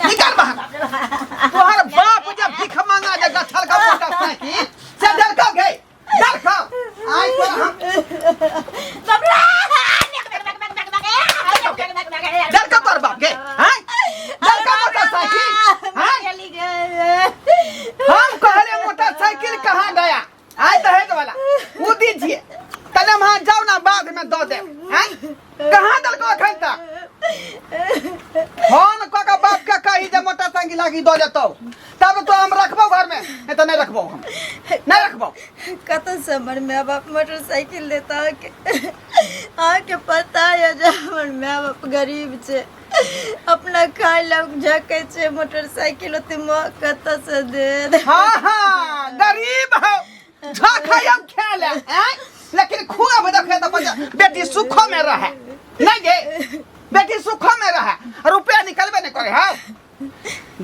निकल बाहर तोहर बाप जब भीख मांगा जे गठल का मोटरसाइकिल से डरका गए डरका आई तो हम डरका तोर बाप के हैं डरका मोटरसाइकिल हैं हम कहले मोटरसाइकिल कहाँ गया आई दहेज वाला वो दीजिए कलम हाँ जाओ ना बाद में दो दे हैं कहाँ दल को अखन तक फोन को का बाप का कही जे मोटरसाइकिल लागी दो देतो तब तो हम रखबो घर में नहीं तो नहीं रखबो हम नहीं रखबो कत समर में बाप मोटरसाइकिल देता आके पता है जब हमर माँ बाप गरीब छे अपना खाए लग झके छे मोटरसाइकिल ओते माँ कत से दे हाँ हाँ गरीब हो झके हम खेले हैं लेकिन खुआ में देखे तो बेटी सुखो में रहे नहीं गे बेटी सुखो में रहे रुपया निकलबे नहीं करे हाँ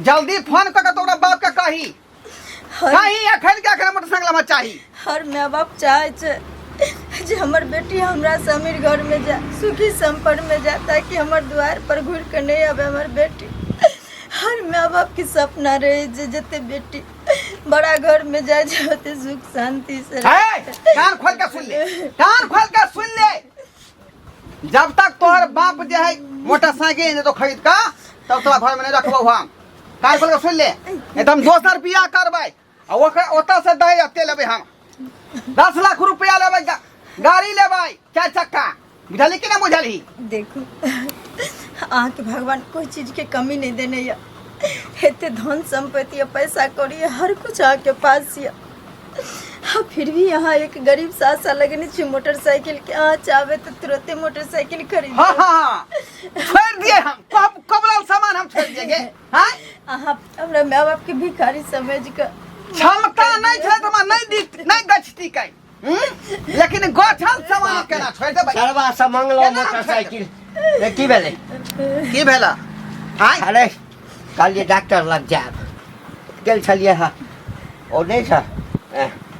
जल्दी फोन करके तोरा बाप का कही कहीं अखन क्या करे मोटरसाइकिल में चाहिए हर माँ बाप चाहे छे जे हमर बेटी हमरा से अमीर घर में जा सुखी संपन्न में जा ताकि हमर द्वार पर घूर कर नहीं आवे हमर बेटी हर माँ बाप की सपना रहे जे जते बेटी बड़ा घर में जाए जाते सुख शांति से कान खोल के सुन ले कान खोल के सुन ले जब तक तोहर बाप जे है मोटरसाइकिल ने तो खरीद का तब तोरा घर में नहीं रखबो हम कान खोल के सुन ले एकदम दोसर बियाह करबै आ ओकर ओता से दहेज अते लेबै हम 10 लाख रुपया लेबै गाड़ी लेबै 4 चक्का बुझली कि ना बुझली देखो आके भगवान कोई चीज के कमी नहीं देने या हेते धन संपत्ति पैसा कौड़ी हर कुछ आके पास या हाँ फिर भी यहाँ एक गरीब सासा लगने छे मोटरसाइकिल के चाहे तो तुरंत मोटरसाइकिल खरीद हाँ हाँ छोड़ दिए हम कबल सामान हम छोड़ देंगे हाँ हमरा माँ बाप के भिखारी समझ कर क्षमता नहीं छे तो नहीं गछती कई लेकिन गोठल सामान केना छोड़ दे सरवा से मंगलो मोटरसाइकिल की भेला हां अरे कल ये डॉक्टर लग जाब गेल छलिए हा ओ नहीं छ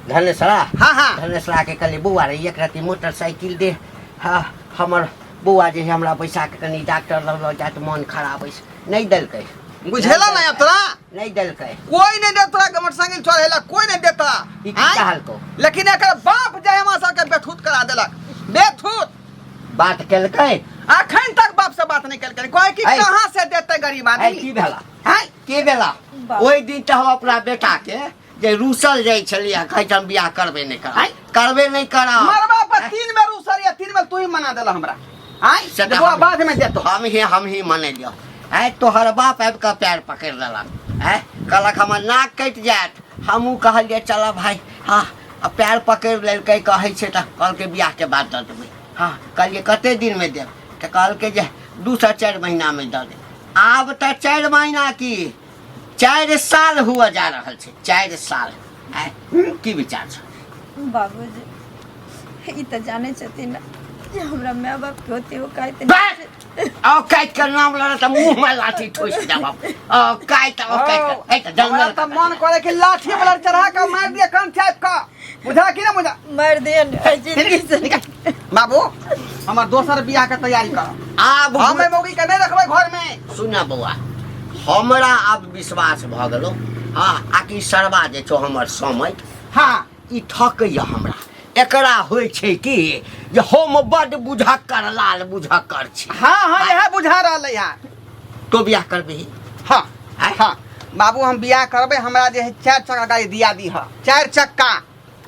धनेसरा हां हां धनेसरा के कल बुआ रे एक राती मोटरसाइकिल दे हां हमर बुआ जे हमरा पैसा के कनी डॉक्टर लग जात मन खराब है नहीं देलकै बुझेला नहीं अब तोरा नहीं देलकै कोई नहीं देतरा के मोटरसाइकिल चढ़ेला कोई नहीं देता ई कहल को लेकिन एकर बाप जे हमरा सब के बेथूत करा देलक बेथूत बात केलकै अखन तक बाप से बात नहीं केलकै कोई की कहां से देते गरीब आदमी की भेला हैं की भेला ओई दिन त हम अपना बेटा के जे रूसल जाय छलिया कहै हम बियाह करबे नहीं करा मरबा पर 3 में रूसल या 3 में तू ही मना देला हमरा हैं से बाद में देतो हम ही माने लियो है तोहर बाप आब का पैर पकड़ लेलक है कहलक हमर नाक कट जात हमहू कहलिए चल भाई हाँ पैर पकड़ लेलकै कहै छै त कहलकै बियाह के बाद दे देबै हाँ कहलिए कते दिन में देब तो कहलकै जे 2 से 4 महीना में दे दे आब त 4 महीना की 4 साल हुआ जा रहल छै 4 साल है की विचार छ बाबूजी ई त जाने छथिन जे हमरा माँ बाप के होते हो कहते औकात के नाम लेना त मुंह में लाठी ठोस देब औकात ए त जंगल त मन करे कि लाठी वाला चढ़ा के मार दिया कान छाप का बुझा कि ना बुझा मार दे बाबू हमर दोसर बियाह के तैयारी कर आब हम मौगी के नहीं रखबै घर में सुना बउआ हमरा अब विश्वास भ गेलो हां आकि सरवा जे छो हमर समय हां ई ठकैया हमरा एकरा होय छै कि जे हम बड बुझक्कर लाल बुझक्कर छी हां हां यह बुझा रहलै यार तो बियाह करबे हां हां बाबू हम बियाह करबै हमरा जे 4 चक्का गाड़ी दिया दी ह 4 चक्का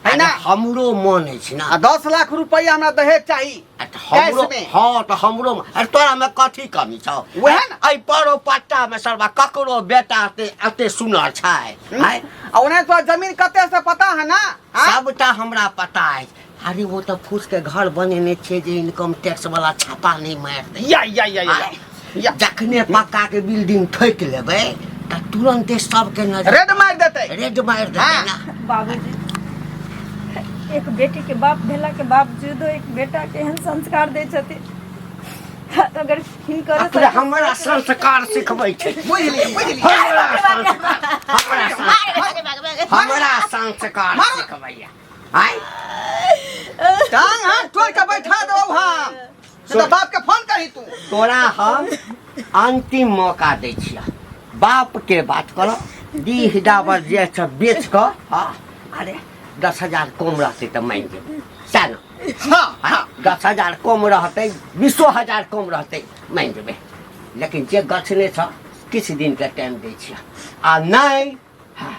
है ना हमरो मन छै ना 10 लाख रुपया हमरा दहेज चाहिए हमरो हां तो हमरो अरे तोरा में कथी कमी छौ वह ना आई परो पट्टा में सरवा ककरो बेटा अते सुनर छै है ओने तो जमीन कते से पता है ना सबटा हमरा पता है अरे वो तो फूस के घर बनेने छे जे इनकम टैक्स वाला छापा नहीं मार दे या जखने पक्का के बिल्डिंग ठोक लेबे त तुरंत सब के नजर रेड मार देते ना बाबूजी एक बेटी के बाप भेला के बावजूद एक बेटा के एहन संस्कार दे छथि अगर हिनकर हमरा संस्कार सिखबै छै बुझलिए हमरा संस्कार सिखबैया आइ टांग हाथ तोड़ के बैठा दो हम तो बाप के फोन करी तू तोरा हम अंतिम मौका दै छिया बाप के बात करो दीह डाबर जे सब बेच कर हाँ अरे 10,000 कम रहते तो मान जेबे सानो हाँ 10,000 कम रहते 20,000 कम रहते मान जेबे लेकिन जे गछने छ किछु दिन के टाइम दै छियै आ नहीं हाँ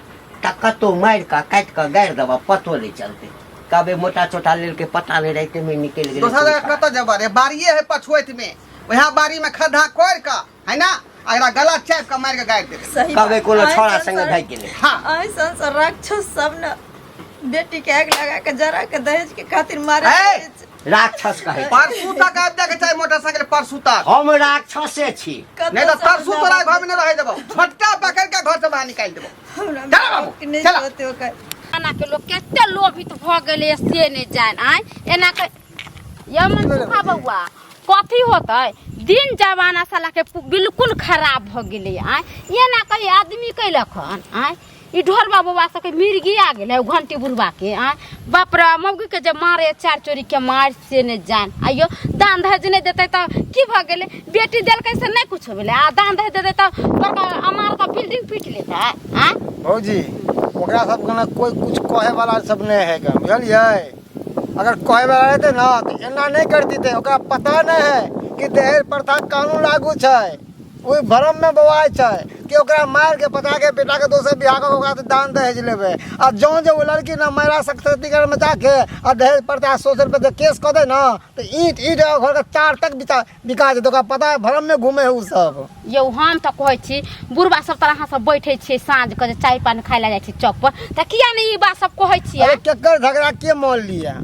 कतो मार का काट का गाड़ देबा पतो नहीं चलते कबे मोटा चोटा लेल के पता नहीं रहते में निकल गेल दोसर जगह कत जब रे बारिये है पछुएत में वहाँ बारी में खड्डा कोड़ का है ना अगला गला चाप का मार के गाड़ देबे सही कबे बात। कोनो आइ छोड़ा संसार- संग भाग गेले हाँ ऐसा सा राक्षस सब न बेटी के आग लगा के जरा के दहेज के खातिर मारे ए! राक्षस कहे परसू तक आबि जाके चाहे मोटरसाइकिल परसू तक हम राक्षसे छी नहीं तो तरसू तोरा घर में न रह देबो छोटका पकड़ के घर से बाहर निकाल देबो हमरा चला बाबू, बाप के नहीं चला। सोते ओकर एना के लोग कते लोभित भ गेले से नहीं जान आय एना के यमन सुखा बउआ कथी होतै दिन जमाना साला के बिल्कुल खराब भ गेले आय ये ना कही आदमी कैलखन आय ई ढोल बाबा सबके मिर्गी आ गेले घंटी बुढ़वा के आय बाप रे मौगी के जब मारे चार चोरी के मार से नहीं जान आइयो दान दहेज नहीं देते तो की भ गेले बेटी देलकै से नहीं कुछ भेले आ दान दहेज देते तो बड़का अमार का बिल्डिंग पीट लेता आय भौजी ओकरा सबके ना कोई कुछ कहे वाला सब नहीं है गा बुझलिए अगर कहे वाला रहते ना तो एना नहीं करती थे ओकरा पता नहीं है कि दहेज प्रथा कानून लागू है ओहि भरम में बवाय है कि ओकरा मार के पता के बेटा के दोसर बियाह के ओकरा से दान दहेज लेबे आ जो वो लड़की ना महिला सशक्तिकरण में जाके आ दहेज प्रथा 100 रुपये केस कर दे ना तो ईट घर के 4 तक बिका जेतै ओकरा पता है भरम में घूमे है उ सब यौ हम तो कहै छी बुढ़बा सब तरह से बैठे छियै साँझ के जे चाय पानी खाय ला जाइ छी चौक पर त किया नहीं ई बात सब कहै छियै अरे केकर झगड़ा के मोल लिया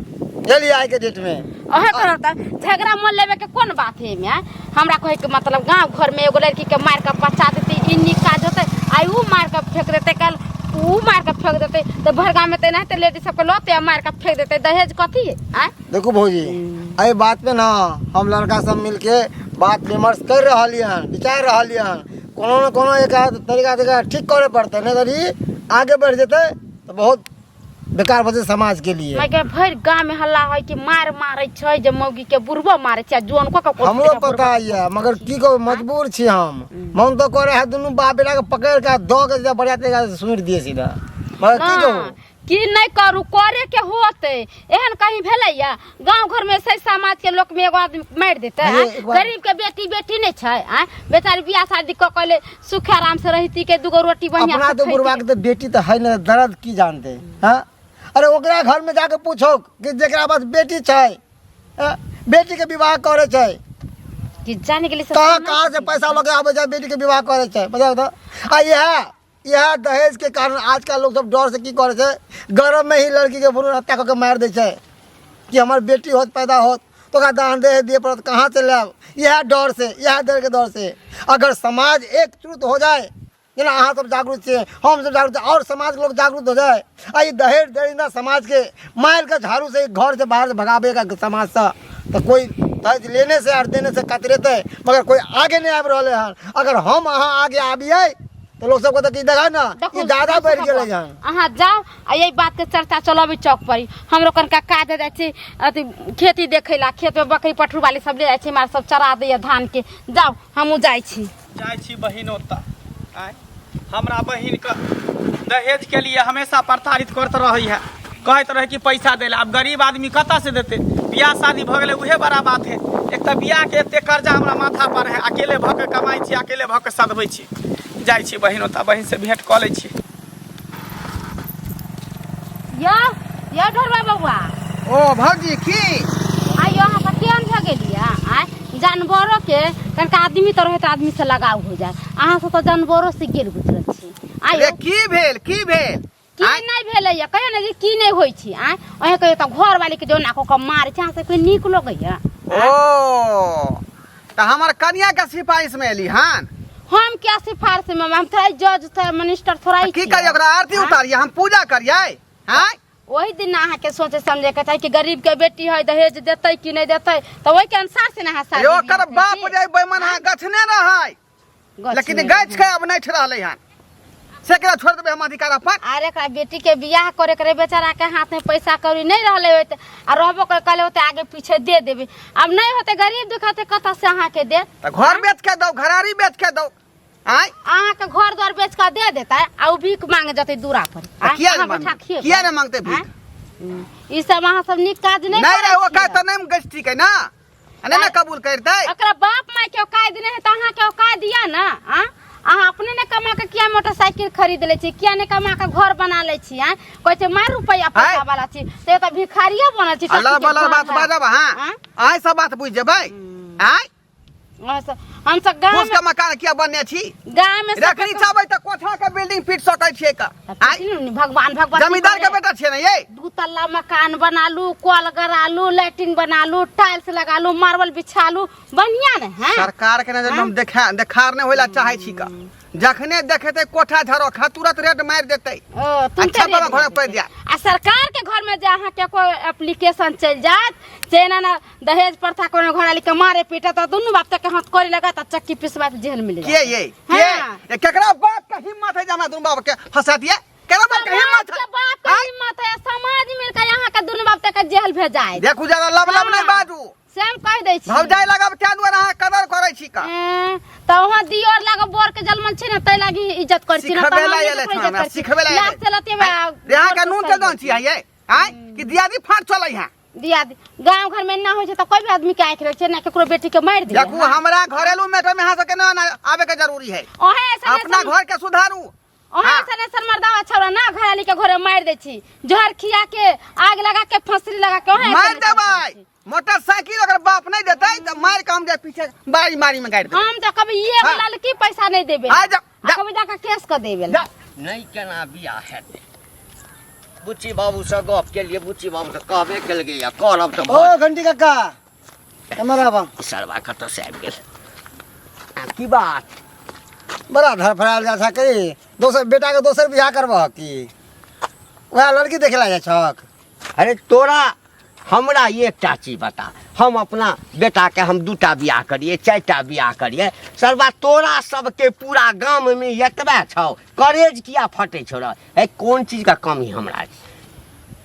चलिए आज के डेट में ओहे करत झगड़ा मोल लेवे के कोन बात है में हमरा कहे के मतलब गांव घर में एगो लड़की के मार के पचा देती इन्नी काज होते आई ऊ मार के फेंक देते कल ऊ मार के फेंक देते तो भरगा में ते नहीं लेडीज सबके लोते मार के फेंक देते दहेज कथी है आय देखो भौजी अरे बात पे ना हम लड़का सब मिलके बात विमर्श कर रहा विचार रहा कोनो न कोनो एक तरीका ठीक करे पड़ते नहीं तो आगे बढ़ जेते तो बहुत बेकार बचे समाज के लिए मैं के भर गांव में हल्ला है कि मार मारे छै जे मौगी के बुढ़बो मारे छै जोन को हमरो पता है मगर की को मजबूर छी हम मन तो करे है दोनों बाप बेटा के पकड़ के दो के बढ़िया तरीका से सुन दिए सीधा मगर की कहूं की नहीं करू करे के होते एहन कहीं भेलैया गांव घर में से समाज के लोग में एगो आदमी मार देते अरे, आय? गरीब के बेटी नहीं छै आय? बेचारी बियाह शादी क कले सुख आराम से रहती के दुगो रोटी बढ़िया अपना तो बुढ़वा के तो बेटी तो है ना दर्द की जानते हाँ अरे ओकरा घर में जाके पूछो कि जेकरा पास बेटी छै बेटी के विवाह करे छै कि जाने के लिए कहाँ से पैसा लगे आवे छै बेटी के विवाह करे छै बताओ तो आ यह दहेज के कारण आजकल लोग सब डर से की करे छै गर्भ में ही लड़की के भ्रूण हत्या करके मार दे छै कि हमार बेटी होत पैदा होत तो ओकरा दान दे दिए पड़त कहाँ से लेब यह डर से यह डर के डर से अगर समाज एकजुट हो जाए जेना अहाँ सब जागरूक छे हम सब जागरूक और समाज के लोग जागरूक हो जाए आ ई दहेज दरिंदा समाज के मार के झाड़ू से घर से बाहर से भगावे का समाज से तो कोई दहेज लेने से और देने से कतरेते मगर कोई आगे नहीं आब रहे हैं अगर हम अहाँ आगे आबिए तो लोग सबको तो की देखा ना ये ज्यादा बढ़ गए हैं अहाँ जाओ आ यही बात के चर्चा चलाबी चौक पर हम लोग का काज जाए छी अथी खेती देखे ला खेत में बकरी पठरू वाली सब ले जाए छी हमारा सब चरा दैया धान के जाओ हमू जाए छी बहिन ओता आय हमरा बहिन के दहेज के लिए हमेशा प्रताड़ित करते रही है कहते रहे कि पैसा दे अब गरीब आदमी कतऽ से देते बियाह शादी भ गेले उहे बड़ा बात है एक तो बियाह के एते कर्जा हमरा माथा पर है अकेले भ के कमाई छी अकेले भ के सदबै छी जाय छी बहिन ओता बहिन से भेंट क लै छी यो ढोलबा बउआ ओ भौजी की आइयो अहाँ पर केहन भ गेलिया आय जानवरों के कनिका आदमी तो रहे तो आदमी से लगाव हो जाए अहाँ से तो जानवरों से गेल गुजरल छी अरे आइयो की भेल की नहीं भेलैया कहियो ने जे की नहीं होइ छी आय ओहे कहियो त घर वाली के जोना को मार छै अहाँ से कोई नीक लगैया ओ तो हमार कन्या के सिफारिश में एली हन हम क्या सिफारिश में हम थोड़ा जज थे मिनिस्टर थोड़ा की करिए ओकरा आरती उतारिए हम पूजा करिए हैं वही दिन अहाँ के सोचे समझे के चाहिए कि गरीब के बेटी है दहेज देते कि नहीं देते तो वही के अनुसार से ना शादी यो कर बाप जे बेमन हां गछने रहै लेकिन गछ के अब नहीं रहले हन से केरा छोड़ देबे हम अधिकार अपन अरे का बेटी के बियाह करे करे बेचारा के हाथ में पैसा कौड़ी नहीं रहले होते आ रहबो कर कले होते आगे पीछे दे देबे अब नहीं होते गरीब दिखाते कथा से अहाँ के दे त घर बेच के दो घरारी बेच के दो आय अहाँ के घर द्वार बेच के दे देता है आ उ भीख मांगे जते दूरा पर किया अहाँ रे बैठा खिए किया रे मांगते भीख ई सब अहाँ सब निक काज नहीं नहीं रे करै वो छियै। का त नहीं गछ ठीक है ना अने ना कबूल करते ओकरा बाप माय के औकात देने है त अहाँ के औकात दिया ना हां अहाँ अपने ने कमा के किया मोटरसाइकिल खरीद ले छी किया ने कमा के घर बना ले छी हां कहै छै मार रुपया पैसा वाला छी ते त भिखारिया बनल छी अल्लाह वाला बात बाजब हां आय सब बात बुझ जेबै आय हम सब गांव उसका मकान किया बनने छी में रखनी चाहबै त कोठा के बिल्डिंग फिट सकै छियै का आय भगवान भगवान जमींदार के बेटा छियै ना ये 2 तल्ला मकान बनालू कल गरालू लैट्रिन बनालू टाइल्स लगालू मार्बल बिछालू बढ़िया ने हैं सरकार के नजर में हम देखार नहीं होला चाहे छी का जखने देखेते कोठा झरो खा तुरंत रेट मार देते अच्छा बाबा घर पर जा आ सरकार के घर में जहाँ के कोई एप्लीकेशन चल जात से ना दहेज प्रथा कोनो घर वाली के मारे पीटे तो दोनों बाप तक हाथ करे लगा त चक्की पिसवा जेल में ले के ये केकरा बाप का हिम्मत है जाना दोनों बाप के फंसा दिया केकरा बाप का हिम्मत है बाप का हिम्मत है समाज मिल के यहाँ के दोनों बाप तक जेल भेजाए देखू जरा लब नहीं बाजू सेम कह दे छी भौजाई लगब क्या दुआर अहाँ कदर करै छी का त वहां दियोर लगा बोर के जलमन छै न तै लागी इज्जत कर छी न सिखबे ला एले छना सिखबे ला लास्ट चलते में यहाँ का नून के दन छी ये आय कि दियादी फाट चलै है दिया गांव घर में ना हो छै त कोई भी आदमी के आंख रख छै ना केकरो बेटी के मार दे देखू हमरा घरेलू मैटर में यहाँ से केना आवे के जरूरी है ओहे अपना घर के सुधारू ओहे सने सरमरदावा छौरा ना घराली के घरे मार दे छी जहर खिया के आग लगा के फसरी लगा के ओहे मार देबै मोटरसाइकिल अगर बाप नहीं देते तो मार के हम जाए पीछे बारी मारी में गाड़ दे हम तो कभी ये वाला की पैसा नहीं देबे आ जा कभी जाके केस कर देबे नहीं केना बियाह हेतै बुच्ची बाबू से गप के लिए बुच्ची बाबू से कहबे केल गया करब तो ओ घंटी काका हमारा बा सरवा कत से आबि गेल की बात बड़ा धड़फड़ाल जा सके दोसर बेटा के दोसर बियाह करबह की वह लड़की देखेला जा छक अरे तोरा हमरा एकटा चीज बता हम अपना बेटा के हम 2टा बियाह करिए 4टा बियाह करिए सरवा तोरा सबके पूरा गांव में एतबे छौ करेज किया फटे छौ रे कौन चीज का कमी हमरा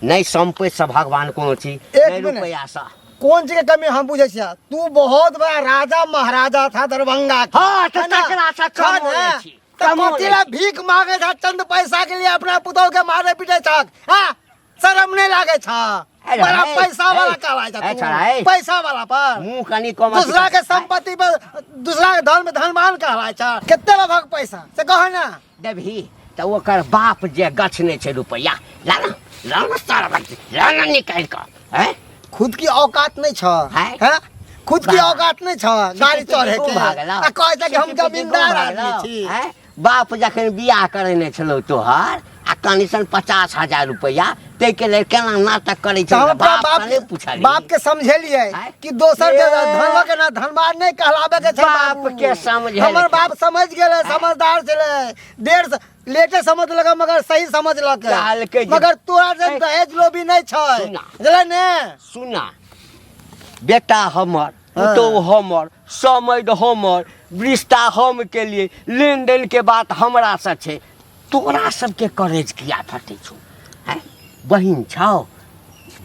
नहीं संपत्ति से भगवान कोनो चीज नहीं रुपया सा कौन चीज के कमी हम बुझे छिया तू बहुत बड़ा राजा महाराजा था दरभंगा का हां तो तकरा सा कम होले छी कमोतीला भीख मांगे था चंद पैसा के लिए अपना पुतौ के मारे पीटे छक हां शर्म नहीं लागे छा बड़ा पैसा वाला कहला जा तू पैसा वाला पर मुंह कनी कम दूसरा के संपत्ति पर दूसरा के धन में धनवान कहला छा कितने लगभग पैसा से कह ना देबही तो ओकर बाप जे गछने छै रुपया लाना सारा लाना निकाल के हैं खुद की औकात नहीं छ हैं? हैं खुद की औकात नहीं छ गाड़ी चढ़े के भागला आ कहै छै कि हम जमींदार आदमी छी हैं बाप जखन बियाह करने छलो तोहर आ कनीसन 50,000 रुपया ते के ले केना नाटक करे छै हम अपना बाप से नहीं पूछली बाप के समझेलिए हैं? कि दोसर के धनवा के ना धनवान नहीं कहलावे के छै बाप बाबू। के समझे हमर बाप समझ गेले समझदार छले देर से लेटे समझ लगा मगर सही समझ चाल के लके मगर तोरा जे दहेज लोभी नहीं छै सुना। बुझले ने सुना बेटा हमर तो हमर समझ हमर रिश्ता हम के लिए लेन देन के बात हमरा से छै तोरा सबके करेज किया फटे छौ हैं बहिन छौ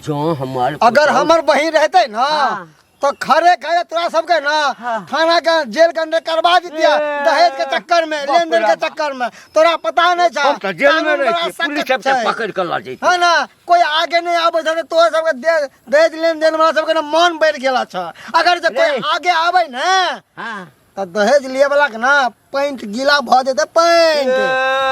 जो हमर अगर हमर बहिन रहते ना हाँ। तो खरे खरे तोरा सबके ना हाँ। थाना का जेल के अंदर करवा दिया दहेज के चक्कर में लेन देन के चक्कर में तोरा पता नहीं था हम तो जेल में कानून रह बड़ा छी पुलिस सख्त सब छै। पकड़ के ल जैते है ना कोई आगे नहीं आवे छै तोरा सबके दहेज लेन देन वाला सबके ना मन बढ़ गेला छ अगर जे कोई नहीं। आगे आवे ना हां तो दहेज लिए वाला के ना पैंट गीला भ जेते पैंट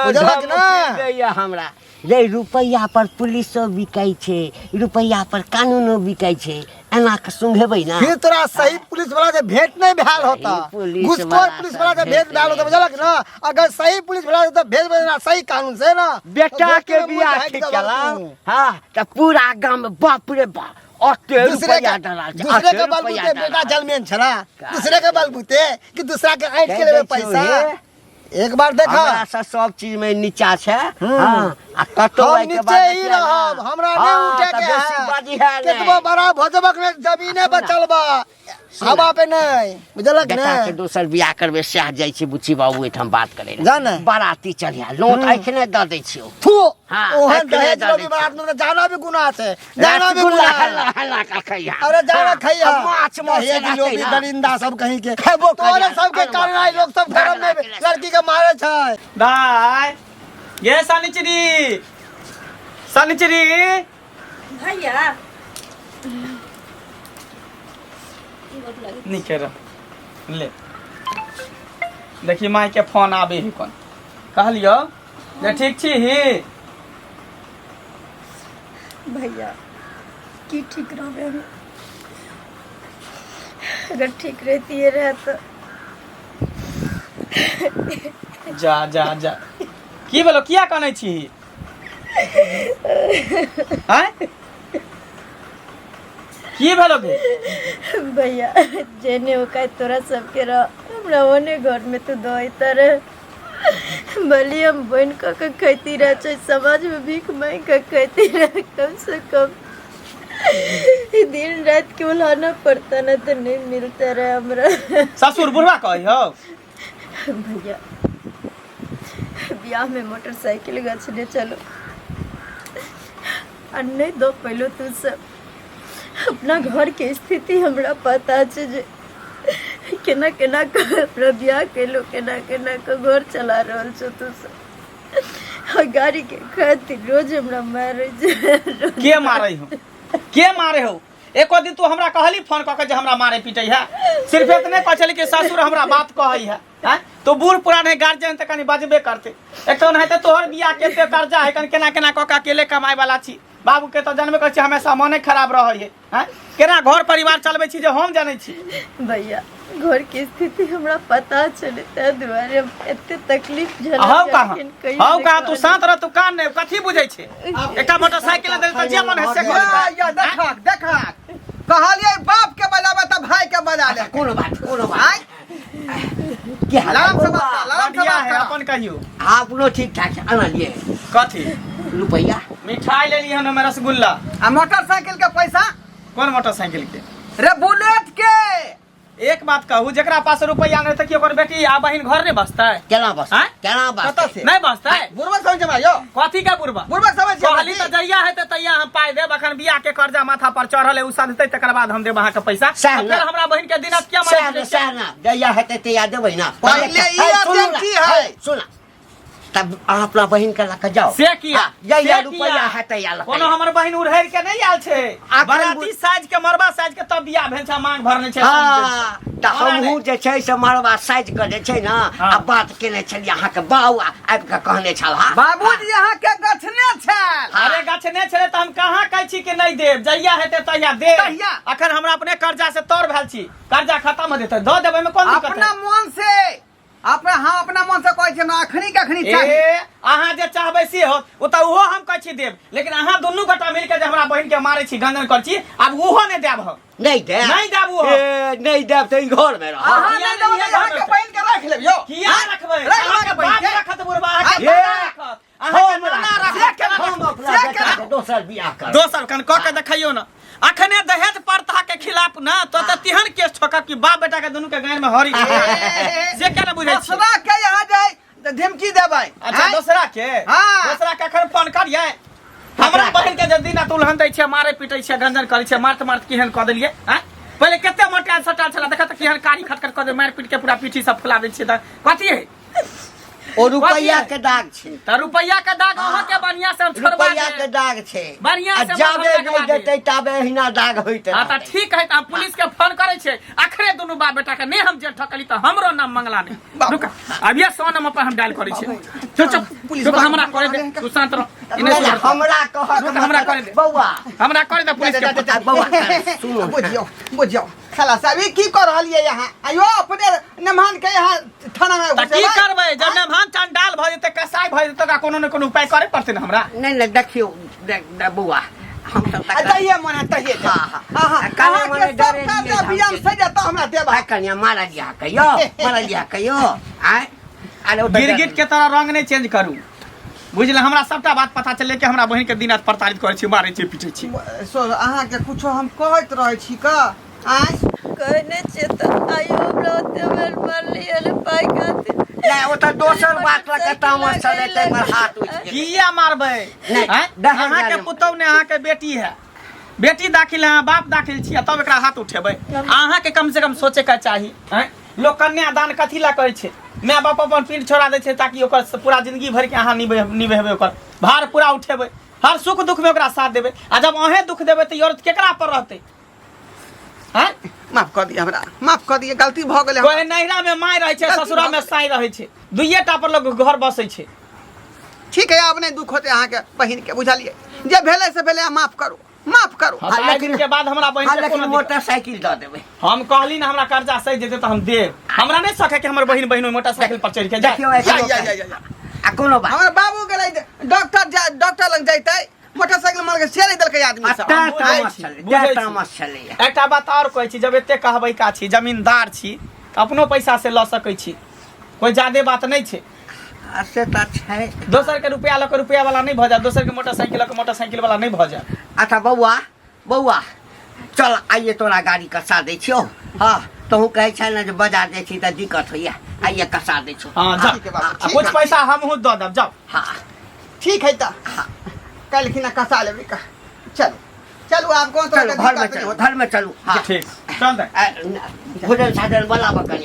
बुझलक ना हमरा रे रुपैया पर पुलिसो बिकाई छै रुपैया पर कानूनो बिकाई छै एना के सुंघेबै ना फिर तोरा सही पुलिस वाला से भेंट नहीं भेल होता पुलिस घुसखोर वाला पुलिस से वाला से भेंट भेल होता बुझलक ना अगर सही पुलिस वाला से तो भेज देना सही कानून से ना बेटा तो के मुंह बियाह ढाँक ठीक के केला बाबू। हां त पूरा गांव में बाप रे बाप अते दूसरे रुपैया के डला छै दूसरे के बलबूते बेटा जलमेन छला दूसरे के बलबूते कि दूसरा के ऐंठ के लेबे पैसा एक बार देखा हमरा से सब चीज में नीचा छै हां आ कतो हम के नीचे बाद ही रहब हमरा नहीं उठे के है बाजी है केतबो बड़ा भजबक ने जमीने बचल बा हवा पे नहीं बुझलक बेटा के ने दोसर बियाह करबे सह जाइ छी बुच्ची बाबू एठाम बात करे जाने बाराती चढ़िया लोट एखने द दै छियो थू हाँ, ओहन एखने दहेज दऽ लो दै भी बात में जाना भी गुनाह है जाना भी रसगुल्ला गुनाह हल्ला है हल्ला का खैया अरे जाना खैया माछ माछ दहेज लो भी दरिंदा सब कहीं के खेबो तोरे सब के कारण आई लोग सब गरम में लड़की के मारे छै दाय ये सनिचरी सनिचरी भैया नहीं कह रहा ले देखी माई के फोन आबे ही कौन कहलियो जे ठीक छी ही भैया की ठीक रहबे हम अगर ठीक रहती है रह तो जा जा जा की बोलो किया कने छी हैं की भेलो बे भैया जेने ओका तोरा सबके रह हमरा ओने घर में तू दई तरह भले हम बन के खैती रह छै समाज में भीख मांग के खैती रह कम से कम दिन रात के उलाना पड़ता ना तो नहीं मिलता रहे हमरा ससुर बुढ़वा कही हो भैया ब्याह में मोटरसाइकिल गछने चलो और नहीं दो पहले तू सब अपना घर के स्थिति हमरा पता छै जे केना केना कर अपना ब्याह केलो केना केना के घर चला रहल छो तू सब और गाड़ी के खातिर रोज हमरा मारे के मारे हो के मारे हो एको दिन तू हमरा कहली फोन क के जे हमरा मारे पीटे है सिर्फ इतने कहली कि ससुर हमरा बात कहई है हैं तो बूढ़ पुरान है गार्जियन त कनी बजबे करते एक तो नहीं तोहर बियाह केते कर्जा है कन केना केना क के अकेले कमाए वाला छी बाबू के तो जन्म कर छी हमेशा मने खराब रहै है हैं केना घर परिवार चलबै छी जे हम जानै छी भैया घर की स्थिति हमरा पता चले ते दुआरे एते तकलीफ झेल हौ कहाँ तू शांत रह तू कान ने कथी बुझै छे एकटा मोटरसाइकिल दे त जे मन है से कर या देखक देखक कहलिए बाप के बजाबे त भाई के बजा ले कोनो बात आय की हाल आराम से बात कर, आराम से बढ़िया बात है कर। अपन कहियो अपनो ठीक ठाक है आना लिए कथी रुपया मिठाई ले लिहन में रसगुल्ला आ मोटरसाइकिल के पैसा कौन मोटरसाइकिल के रे बुलेट के एक बात कहू जकरा पास रुपया नहीं त ओकर बेटी आ बहिन घर नहीं बसतै केना बस हैं? केना बस कतऽ से? नहीं बसतै बुढ़वा समझ में आयो कथी के बुढ़बा बुढ़वा समझ कहली त जइया है त तइया हम पाई देब अखन बियाह के कर्जा माथा पर चढ़ल है उ सधतै तकर बाद हम देब अहाँ के पैसा सएह फिर ना। हमरा बहिन के दिनत क्या मारे सहना जया हेतै त याद देबै ना पहिले ई अत्यंती है। सुन तब अहाँ अपना बहिन के लक जाओ से किया जया से रुपया किया? हेतै या कोनो हमर बहिन उड़हर के नहीं आयल छे आखिर बराती साइज के मरबा साइज के तब बियाह भेल छ मांग भरने छे हाँ त हमहूँ जे छै से मरबा साइज के जे छै ना हाँ। आ बात केने छलियै अहाँ के बाऊ आबि के कहने छला बाबूजी यहाँ के गछने छल अरे गछने छले त हम कहाँ कहै छी कि नहीं देब जइया हेतै तइया देब तहिया। अखन हमरा अपने कर्जा से तोड़ भेल छी कर्जा खत्म हो जेतै द देबै में कोन दिक्कत अपना है मन से अपना मन से कहै छै ना अखनी के अखनी चाहिए ए अहाँ जे चाहबै से होत ओ त उहो हम कहै छी देब लेकिन अहाँ दुनू गोटा मिल के जे हमरा बहिन के मारै छी गंजन कर छी आब उहो नहीं देब हम नहीं दे नहीं देब उहो ए नहीं देब त ई घर में रह अहाँ किया नहीं देबै नहीं यहाँ के बहिन के रख लेब यो किया रखबै रख अहाँ के बहिन बाप के। रखत बुढ़बा अहाँ के ये। नाना रखत अहाँ के नाना रखत हम अपना बेटा के दोसर बियाह कर दोसर कन क के देखियो ना अखने दहेज प्रथा के खिलाफ ना तो तिहन केस ठोकब कि बाप बेटा के दुनू के गाय में हरी से क्या ना बुझै छी दूसरा के यहाँ जाए तो धमकी देबै अच्छा हैं? दूसरा के हाँ। दूसरा के अखन फोन करिए हमरा बहन के जे दिन तुलहन दै छै मारे पीटे छै गंजन करै छै मारत मारत केहन क देलिए हैं पहले केते मोटा सटाल छला देखत केहन कारी खटखट क दे मार पीट के पूरा पीठी सब फुला दै छै त कथी है ओ रुपया के दाग छै त रुपया के दाग अहाँ के बढ़िया से हम छोड़बा रुपया के दे दाग छै बढ़िया आ से जाबे हम नहीं देतै ताबे हिना दाग होइत हाँ त ठीक है त हम पुलिस के फोन करे छै अखरे दुनू बाप बेटा के नहीं हम जे ठकली त हमरो नाम मंगला नहीं रुक अब ये 100 नंबर पर हम डायल करे छै चुप चुप पुलिस हमरा करे दे तू शांत रह इने सुन हमरा कहत रुक, हमरा करे दे। बौआ हमरा करे दे पुलिस के फोन। बौआ सुनो बुझियो खाला साहब ई की कर रहलिए यहाँ आयो अपने नमान के यहाँ थाना में त की करबै जब ने भान चंडाल भ जेते कसाई भ जेते त कोनो न कोनो उपाय करे पड़ते न हमरा नहीं नहीं देखियो बौआ हम सब तक तहिए मने तहिए हाँ, हां हां काला मने डरे का लिए बियाम हम से जाता हमरा देबा भाई कन्या मारा दिया कहियो आय अरे ओ गिरगिट के तरह रंग नहीं चेंज करू बुझले हमरा सबटा बात पता चले कि हमरा बहिन के दिन रात प्रताड़ित करे छी मारे छी पीटे छी सो अहाँ के कुछो हम कहत रहै छी का आय कहने छे तो आइयो हमरा ओते बेर मारली अरे पाई खातिर नहीं वो तो दोसर बात लगे तामस चले ते पर हाथ उठ गेल किया मारबै नहीं, हैं? दहेज अहाँ के वाले- पुतौह ने अहाँ के बेटी है बेटी दाखिल है बाप दाखिल छियै तब एकरा हाथ उठेबै अहाँ के कम से कम सोचे के चाही हैं लोग कन्यादान कथी ला करै छै माय बाप अपन पीठ छोड़ा दै छै ताकि ओकर पूरा जिंदगी भर के अहाँ निभेबै ओकर भार पूरा उठेबै हर सुख दुख में ओकरा साथ देबै आ जब अहें दुख देबै तऽ ई औरत केकरा पर रहतै हैं माफ कर दिए हमरा माफ कर दिए गलती भ गेलै कोई नैहरा में माय रहै छै ससुरा में साई रहै छै दुइये टा पर लोग घर बसै छै ठीक है अब नहीं दुख होते अहाँ के बहिन के बुझलिए जे भेले से भेले माफ करू माफ करू हाँ, पाँच लेकिन- दिन के बाद हमरा बहिन हाँ के लेकिन कोनो दिक्कत- मोटरसाइकिल दऽ देबै हम कहली ना हमरा कर्जा सही जेते तो हम देब हमरा नहीं सके कि हमर बहिन मोटरसाइकिल पर चढ़ के जाए देखियो या। आ कोनो बात हमर बाबू गेलै डॉक्टर लग जैतै मोटरसाइकिल मार के शेर देलकै आदमी सब अत्ता बुझै तामस छी, चले बुझै जय छी। तामस चले एकटा बात और कहै छी जब एते कहबै का छी जमींदार छी तऽ अपनो पैसा से लऽ सकै छी कोई ज्यादे बात नहीं छै से तऽ छै दोसर के रुपया लऽ के रुपया वाला नहीं भऽ जाए दोसर के मोटरसाइकिल लऽ के मोटरसाइकिल वाला नहीं भऽ जाए अच्छा बौआ चल आइए तोरा गाड़ी कसा दै छियो हाँ तोहू कहै छै ने जे बाजार जाइ छी तऽ दिक्कत होइया आइए कसा दै छियो हाँ ठीक है जा बाबू, आ ठीक कुछ है। पैसा हमहूँ दऽ देब जाओ हाँ ठीक है ता कल खिना कसा लेबै का चलो चलो आप कौन चलो घर में चलो घर में चलू हाँ ठीक चल दे भोजन साधन बोला बकनिया